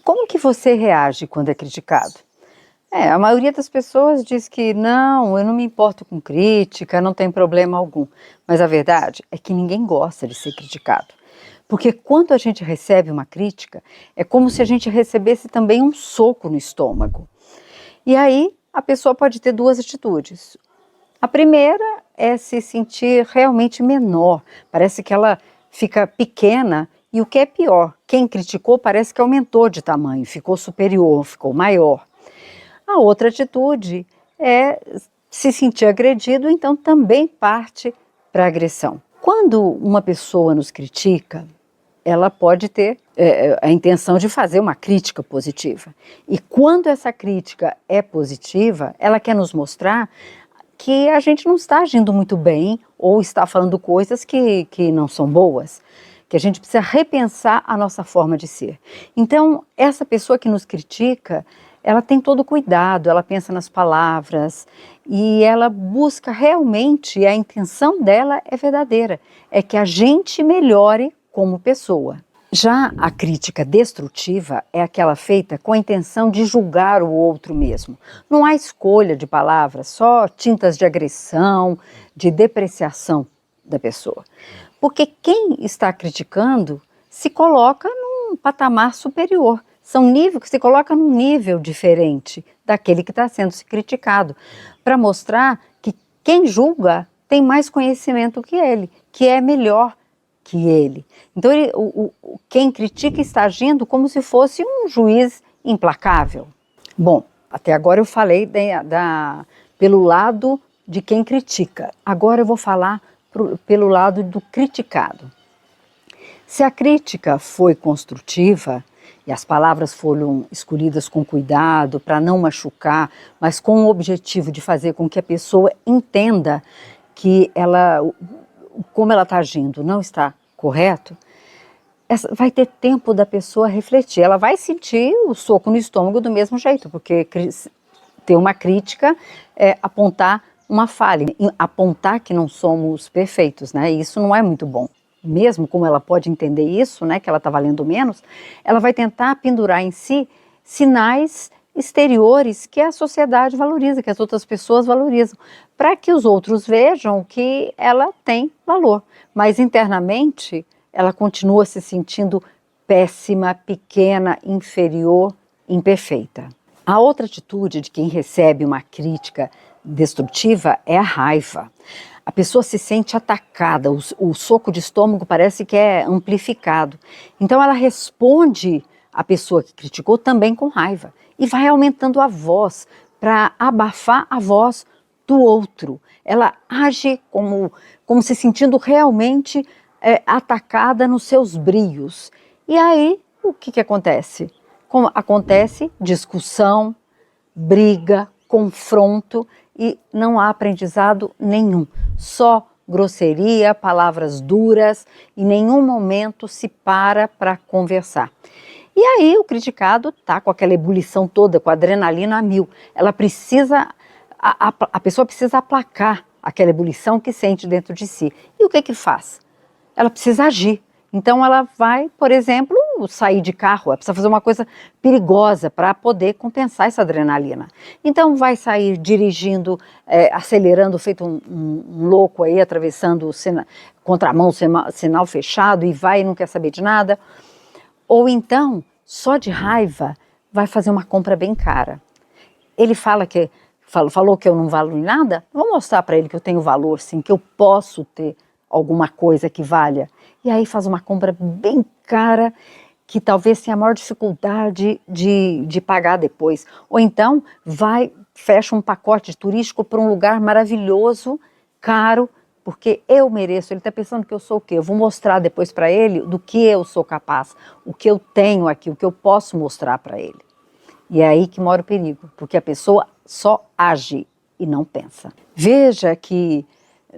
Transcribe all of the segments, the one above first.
Como que você reage quando é criticado? A maioria das pessoas diz que não, eu não me importo com crítica, não tem problema algum. Mas a verdade é que ninguém gosta de ser criticado. Porque quando a gente recebe uma crítica, é como se a gente recebesse também um soco no estômago. E aí a pessoa pode ter duas atitudes. A primeira é se sentir realmente menor, parece que ela fica pequena e o que é pior, quem criticou parece que aumentou de tamanho, ficou superior, ficou maior. A outra atitude é se sentir agredido, então também parte para a agressão. Quando uma pessoa nos critica, ela pode ter a intenção de fazer uma crítica positiva. E quando essa crítica é positiva, ela quer nos mostrar que a gente não está agindo muito bem ou está falando coisas que não são boas, que a gente precisa repensar a nossa forma de ser. Então, essa pessoa que nos critica, ela tem todo o cuidado, ela pensa nas palavras e ela busca realmente, e a intenção dela é verdadeira, é que a gente melhore como pessoa. Já a crítica destrutiva é aquela feita com a intenção de julgar o outro mesmo. Não há escolha de palavras, só tintas de agressão, de depreciação da pessoa. Porque quem está criticando se coloca num patamar superior. São níveis que se coloca num nível diferente daquele que está sendo criticado, para mostrar que quem julga tem mais conhecimento que ele, que é melhor que ele. Então, quem critica está agindo como se fosse um juiz implacável. Bom, até agora eu falei pelo lado de quem critica. Agora eu vou falar pelo lado do criticado. Se a crítica foi construtiva e as palavras foram escolhidas com cuidado para não machucar, mas com o objetivo de fazer com que a pessoa entenda que como ela está agindo não está correto, vai ter tempo da pessoa refletir. Ela vai sentir o soco no estômago do mesmo jeito, porque ter uma crítica é apontar uma falha, apontar que não somos perfeitos, né? E isso não é muito bom. Mesmo como ela pode entender isso, né, que ela está valendo menos, ela vai tentar pendurar em si sinais exteriores que a sociedade valoriza, que as outras pessoas valorizam, para que os outros vejam que ela tem valor. Mas internamente ela continua se sentindo péssima, pequena, inferior, imperfeita. A outra atitude de quem recebe uma crítica destrutiva é a raiva. A pessoa se sente atacada, o soco de estômago parece que é amplificado. Então ela responde à pessoa que criticou também com raiva e vai aumentando a voz para abafar a voz do outro. Ela age como se sentindo realmente atacada nos seus brios. E aí, o que acontece? Acontece discussão, briga, confronto e não há aprendizado nenhum. Só grosseria, palavras duras, em nenhum momento se para conversar. E aí o criticado está com aquela ebulição toda, com a adrenalina a mil. Ela precisa, a pessoa precisa aplacar aquela ebulição que sente dentro de si. E o que faz? Ela precisa agir. Então ela vai, por exemplo, sair de carro, ela precisa fazer uma coisa perigosa para poder compensar essa adrenalina. Então vai sair dirigindo, acelerando, feito um louco aí, atravessando o contramão, sinal fechado e vai e não quer saber de nada. Ou então, só de raiva, vai fazer uma compra bem cara. Ele falou que eu não valho nada, vou mostrar para ele que eu tenho valor sim, que eu posso ter alguma coisa que valha. E aí faz uma compra bem cara, que talvez tenha a maior dificuldade de pagar depois. Ou então fecha um pacote turístico para um lugar maravilhoso, caro, porque eu mereço. Ele está pensando que eu sou o quê? Eu vou mostrar depois para ele do que eu sou capaz, o que eu tenho aqui, o que eu posso mostrar para ele. E é aí que mora o perigo, porque a pessoa só age e não pensa. Veja que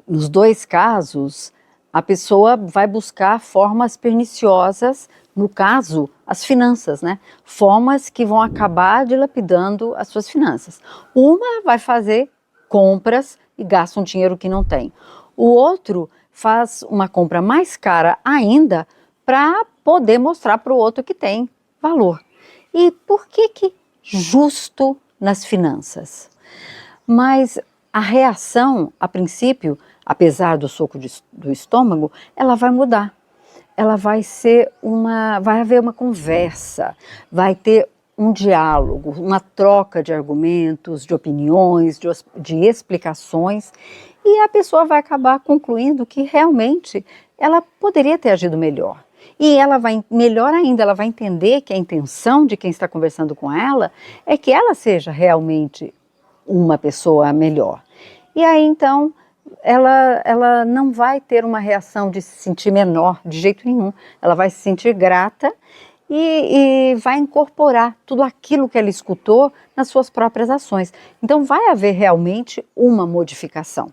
nos dois casos, a pessoa vai buscar formas perniciosas, no caso, as finanças, né? Formas que vão acabar dilapidando as suas finanças. Uma vai fazer compras e gasta um dinheiro que não tem. O outro faz uma compra mais cara ainda para poder mostrar para o outro que tem valor. E por que justo nas finanças? Mas a reação, a princípio, apesar do soco do estômago, ela vai mudar. Ela vai haver uma conversa, vai ter um diálogo, uma troca de argumentos, de opiniões, de explicações, e a pessoa vai acabar concluindo que realmente ela poderia ter agido melhor. E ela vai, melhor ainda, ela vai entender que a intenção de quem está conversando com ela é que ela seja realmente uma pessoa melhor. E aí então ela não vai ter uma reação de se sentir menor de jeito nenhum. Ela vai se sentir grata e vai incorporar tudo aquilo que ela escutou nas suas próprias ações. Então vai haver realmente uma modificação.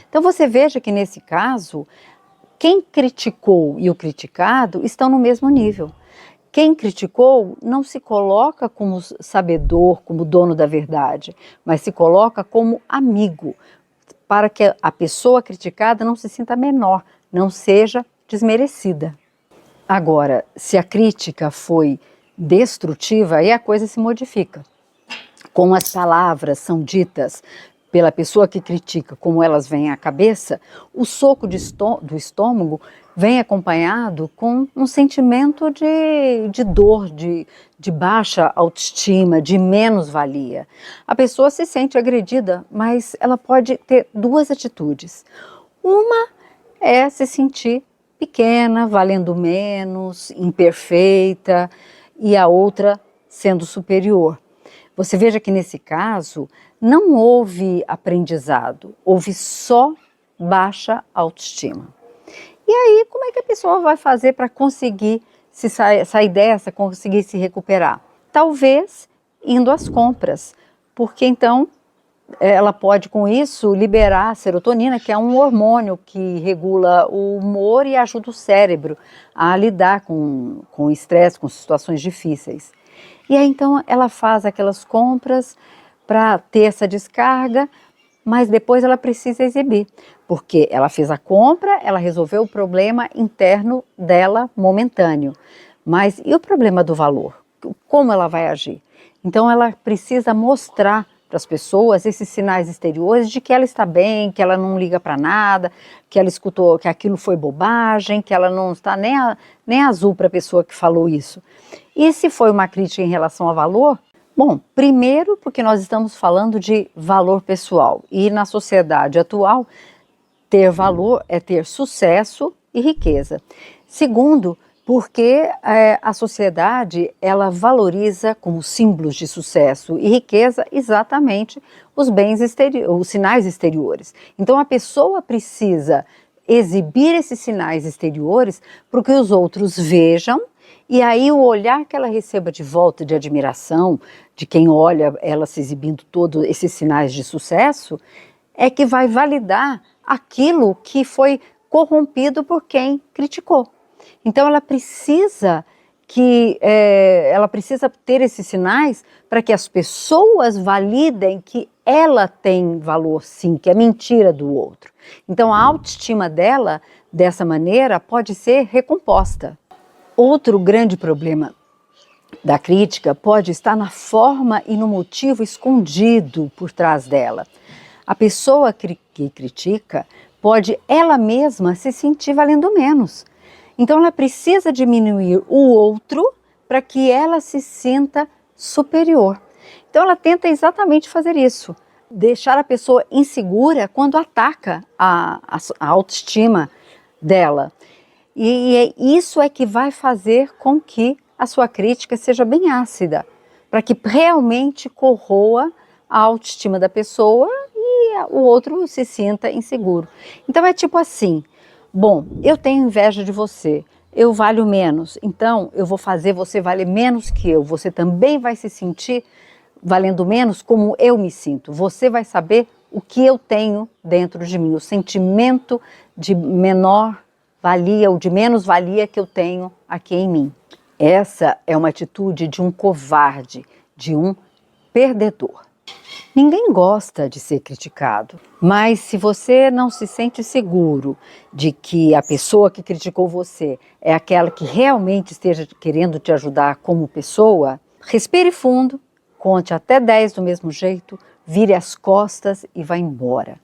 Então você veja que nesse caso, quem criticou e o criticado estão no mesmo nível. Quem criticou não se coloca como sabedor, como dono da verdade, mas se coloca como amigo, para que a pessoa criticada não se sinta menor, não seja desmerecida. Agora, se a crítica foi destrutiva, aí a coisa se modifica. Como as palavras são ditas pela pessoa que critica, como elas vêm à cabeça, o soco do estômago vem acompanhado com um sentimento de dor, de baixa autoestima, de menos-valia. A pessoa se sente agredida, mas ela pode ter duas atitudes. Uma é se sentir pequena, valendo menos, imperfeita, e a outra sendo superior. Você veja que nesse caso não houve aprendizado, houve só baixa autoestima. E aí, como é que a pessoa vai fazer para conseguir sair dessa, conseguir se recuperar? Talvez indo às compras, porque então ela pode com isso liberar a serotonina, que é um hormônio que regula o humor e ajuda o cérebro a lidar com o estresse, com situações difíceis. E aí então ela faz aquelas compras para ter essa descarga, mas depois ela precisa exibir, porque ela fez a compra, ela resolveu o problema interno dela momentâneo, mas e o problema do valor? Como ela vai agir? Então ela precisa mostrar para as pessoas esses sinais exteriores de que ela está bem, que ela não liga para nada, que ela escutou que aquilo foi bobagem, que ela não está nem azul para a pessoa que falou isso. E se foi uma crítica em relação a valor? Bom, primeiro porque nós estamos falando de valor pessoal e na sociedade atual ter valor é ter sucesso e riqueza. Segundo, porque a sociedade ela valoriza como símbolos de sucesso e riqueza exatamente os bens os sinais exteriores. Então a pessoa precisa exibir esses sinais exteriores para que os outros vejam. E aí o olhar que ela receba de volta de admiração, de quem olha ela se exibindo todos esses sinais de sucesso, é que vai validar aquilo que foi corrompido por quem criticou. Então ela precisa ter esses sinais para que as pessoas validem que ela tem valor sim, que é mentira do outro. Então a autoestima dela, dessa maneira, pode ser recomposta. Outro grande problema da crítica pode estar na forma e no motivo escondido por trás dela. A pessoa que critica pode ela mesma se sentir valendo menos. Então ela precisa diminuir o outro para que ela se sinta superior. Então ela tenta exatamente fazer isso, deixar a pessoa insegura quando ataca a autoestima dela. E isso é que vai fazer com que a sua crítica seja bem ácida, para que realmente corroa a autoestima da pessoa e o outro se sinta inseguro. Então é tipo assim, bom, eu tenho inveja de você, eu valho menos, então eu vou fazer você valer menos que eu, você também vai se sentir valendo menos como eu me sinto, você vai saber o que eu tenho dentro de mim, o sentimento de menor valia ou de menos valia que eu tenho aqui em mim. Essa é uma atitude de um covarde, de um perdedor. Ninguém gosta de ser criticado, mas se você não se sente seguro de que a pessoa que criticou você é aquela que realmente esteja querendo te ajudar como pessoa, Respire fundo, conte até 10 do mesmo jeito, vire as costas e vá embora.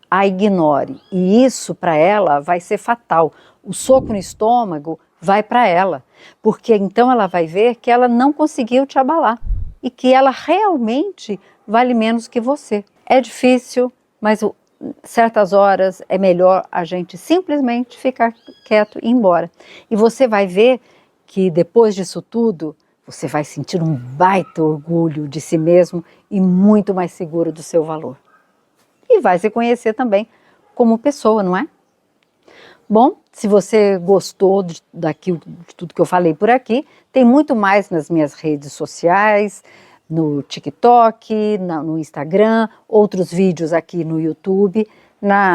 A ignore. E isso para ela vai ser fatal. O soco no estômago vai para ela, porque então ela vai ver que ela não conseguiu te abalar e que ela realmente vale menos que você. É difícil, mas certas horas é melhor a gente simplesmente ficar quieto e ir embora. E você vai ver que depois disso tudo, você vai sentir um baita orgulho de si mesmo e muito mais seguro do seu valor. E vai se conhecer também como pessoa, não é? Bom, se você gostou de tudo que eu falei por aqui, tem muito mais nas minhas redes sociais, no TikTok, no Instagram, outros vídeos aqui no YouTube,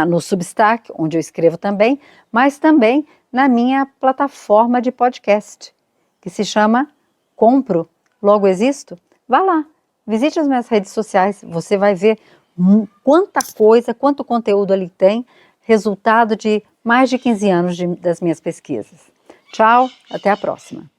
no Substack, onde eu escrevo também, mas também na minha plataforma de podcast, que se chama Compro, Logo Existo. Vá lá, visite as minhas redes sociais, você vai ver quanta coisa, quanto conteúdo ali tem, resultado de mais de 15 anos das minhas pesquisas. Tchau, até a próxima.